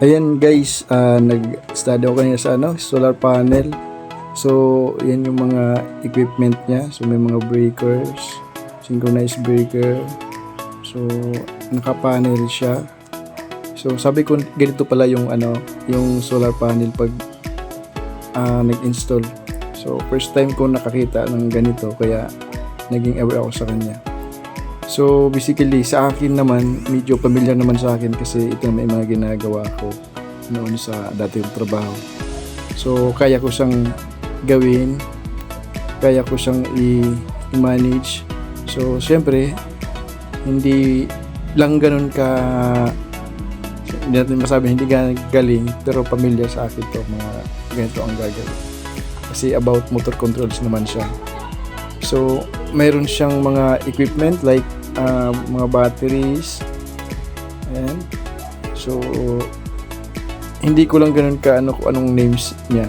Ayan guys, nag-study ako kanina sa solar panel. So, yan yung mga equipment niya. So, may mga breakers, synchronized breaker. So, naka-panel siya. So, sabi ko ganito pala yung yung solar panel pag nag-install. So, first time ko nakakita ng ganito kaya naging aware ako sa kanya. So basically sa akin naman medyo familiar naman sa akin kasi ito may mga ginagawa ko noon sa dati yung trabaho. So kaya ko siyang gawin, kaya ko siyang i-manage. So siyempre hindi lang ganun ka, hindi natin masabi hindi galing, pero familiar sa akin to, mga ganito ang gagawin. Kasi about motor controls naman siya. So mayroon siyang mga equipment like mga batteries. Ayan. So hindi ko lang ganun ka kung anong names niya.